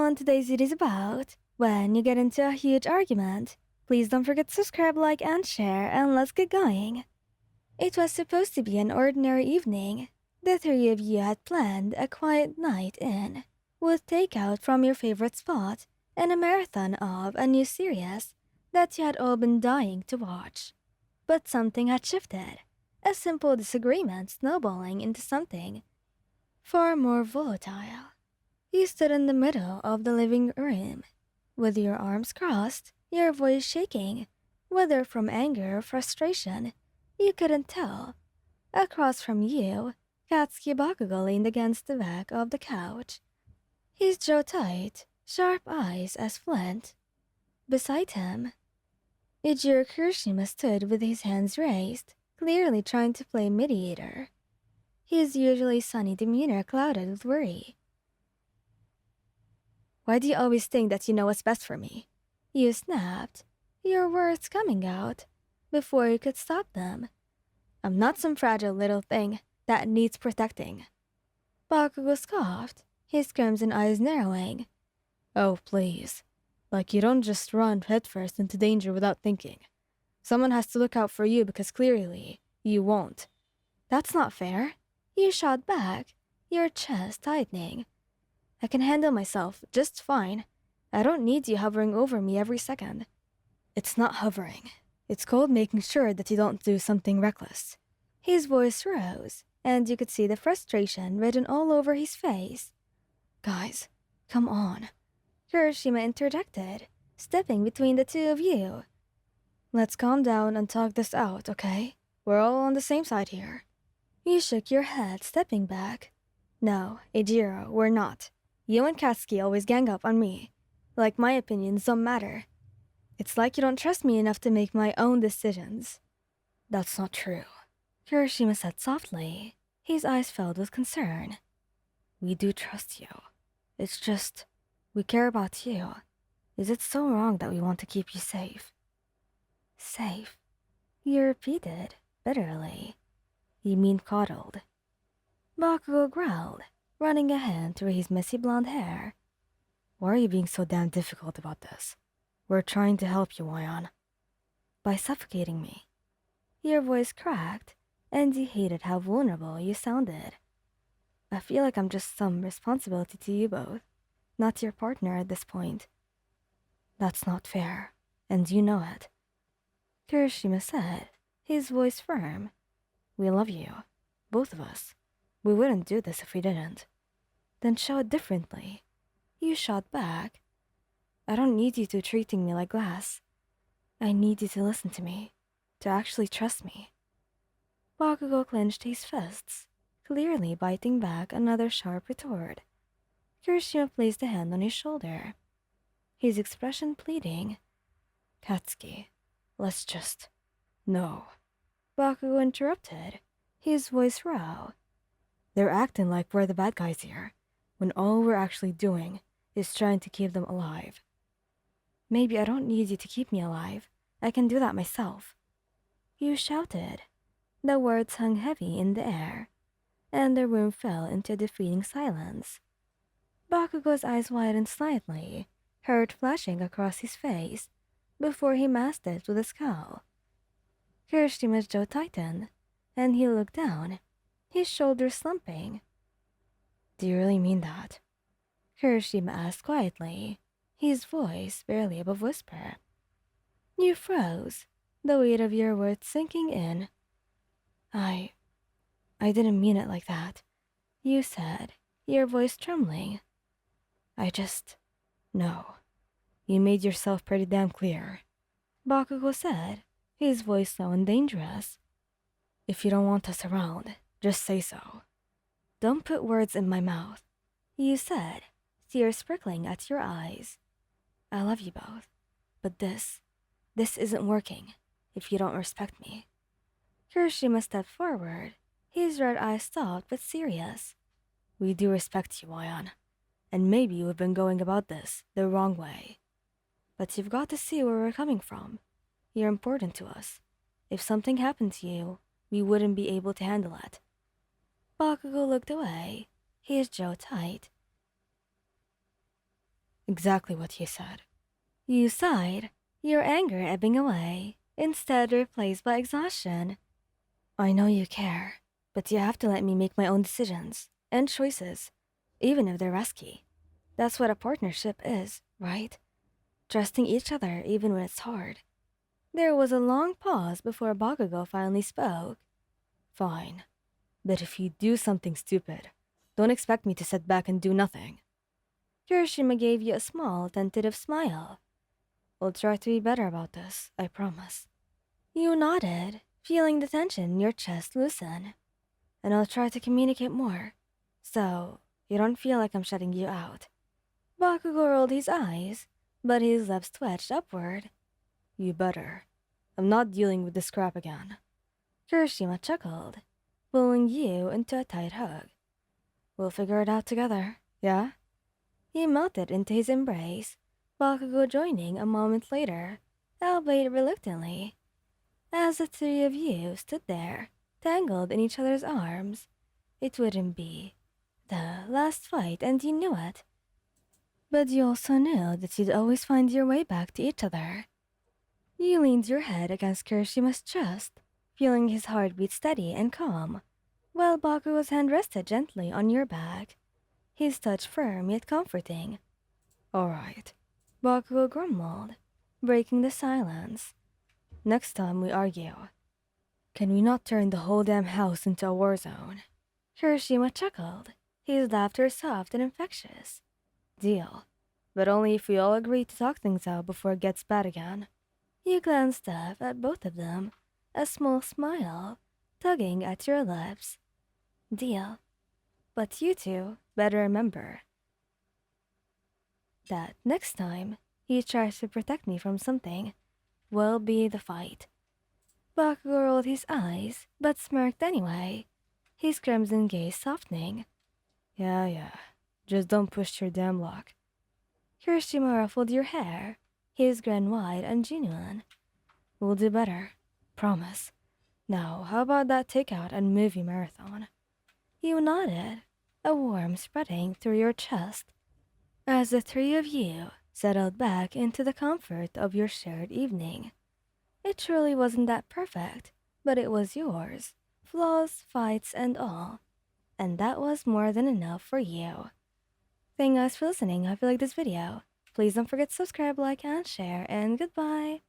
everyone, today's video is about when you get into a huge argument. Please don't forget to subscribe, like, and share, and let's get going. It was supposed to be an ordinary evening. The three of you had planned a quiet night in, with takeout from your favorite spot and a marathon of a new series that you had all been dying to watch. But something had shifted, a simple disagreement snowballing into something far more volatile. You stood in the middle of the living room, with your arms crossed, your voice shaking, whether from anger or frustration, you couldn't tell. Across from you, Katsuki Bakugo leaned against the back of the couch, his jaw tight, sharp eyes as flint. Beside him, Ijiro Kirishima stood with his hands raised, clearly trying to play mediator, his usually sunny demeanor clouded with worry. "Why do you always think that you know what's best for me?" You snapped, your words coming out before you could stop them. "I'm not some fragile little thing that needs protecting." Bakugo scoffed, his crimson eyes narrowing. "Oh, please. Like you don't just run headfirst into danger without thinking. Someone has to look out for you because clearly you won't." "That's not fair," you shot back, your chest tightening. "I can handle myself just fine. I don't need you hovering over me every second." "It's not hovering. It's called making sure that you don't do something reckless." His voice rose, and you could see the frustration written all over his face. "Guys, come on," Kirishima interjected, stepping between the two of you. "Let's calm down and talk this out, okay? We're all on the same side here." You shook your head, stepping back. "No, Ejiro, we're not. You and Katsuki always gang up on me. Like my opinions don't matter. It's like you don't trust me enough to make my own decisions." "That's not true," Kirishima said softly, his eyes filled with concern. "We do trust you. It's just, we care about you. Is it so wrong that we want to keep you safe?" "Safe?" you repeated, bitterly. "You mean coddled?" Bakugo growled, running a hand through his messy blonde hair. "Why are you being so damn difficult about this? We're trying to help you, Wayan." "By suffocating me." Your voice cracked, and you hated how vulnerable you sounded. "I feel like I'm just some responsibility to you both, not your partner at this point." "That's not fair, and you know it," Kirishima said, his voice firm. "We love you, both of us. We wouldn't do this if we didn't." "Then show it differently." You shot back. "I don't need you to treating me like glass. I need you to listen to me, to actually trust me." Bakugo clenched his fists, clearly biting back another sharp retort. Kirishima placed a hand on his shoulder, his expression pleading. "Katsuki, let's just..." "No." Bakugo interrupted, his voice raw. "They're acting like we're the bad guys here, when all we're actually doing is trying to keep them alive." "Maybe I don't need you to keep me alive. I can do that myself." You shouted. The words hung heavy in the air, and the room fell into a defeating silence. Bakugo's eyes widened slightly, hurt flashing across his face, before he masked it with a scowl. Kirishima's jaw tightened, and he looked down, his shoulders slumping. "Do you really mean that?" Kirishima asked quietly, his voice barely above whisper. You froze, the weight of your words sinking in. I didn't mean it like that," you said, your voice trembling. No. You made yourself pretty damn clear," Bakugo said, his voice low and dangerous. "If you don't want us around, just say so." "Don't put words in my mouth," you said, tears prickling at your eyes. "I love you both, but this isn't working if you don't respect me." Kirishima stepped forward, his red eyes soft but serious. "We do respect you, Wayan, and maybe we've been going about this the wrong way. But you've got to see where we're coming from. You're important to us. If something happened to you, we wouldn't be able to handle it." Bakugo looked away, his jaw tight. Exactly what you said. You sighed, your anger ebbing away, instead replaced by exhaustion. I know you care, but you have to let me make my own decisions and choices, even if they're risky. That's what a partnership is, right? Trusting each other even when it's hard. There was a long pause before Bakugo finally spoke. Fine, but if you do something stupid, don't expect me to sit back and do nothing. Kirishima gave you a small, tentative smile. We'll try to be better about this, I promise. You nodded, feeling the tension in your chest loosen. And I'll try to communicate more, so you don't feel like I'm shutting you out. Bakugo rolled his eyes, but his lips twitched upward. You better. I'm not dealing with this crap again. Kirishima chuckled, pulling you into a tight hug. We'll figure it out together, yeah? He melted into his embrace, Bakugo joining a moment later, albeit reluctantly. As the three of you stood there, tangled in each other's arms, it wouldn't be the last fight, and you knew it. But you also knew that you'd always find your way back to each other. You leaned your head against Kirishima's chest, feeling his heartbeat steady and calm, while Bakugo's hand rested gently on your back, his touch firm yet comforting. All right, Bakugo grumbled, breaking the silence. Next time we argue, can we not turn the whole damn house into a war zone? Kirishima chuckled, his laughter soft and infectious. Deal. But only if we all agree to talk things out before it gets bad again. You glanced up at both of them, a small smile tugging at your lips. Deal. But you two better remember that next time he tries to protect me from something, will be the fight. Bakugo rolled his eyes, but smirked anyway, his crimson gaze softening. Yeah. Just don't push your damn luck. Kirishima ruffled your hair, his grin wide and genuine. We'll do better. Promise. Now, how about that takeout and movie marathon? You nodded, a warmth spreading through your chest, as the three of you settled back into the comfort of your shared evening. It truly wasn't that perfect, but it was yours. Flaws, fights, and all. And that was more than enough for you. Thank you guys for listening. I hope you liked this video. Please don't forget to subscribe, like, and share, and goodbye.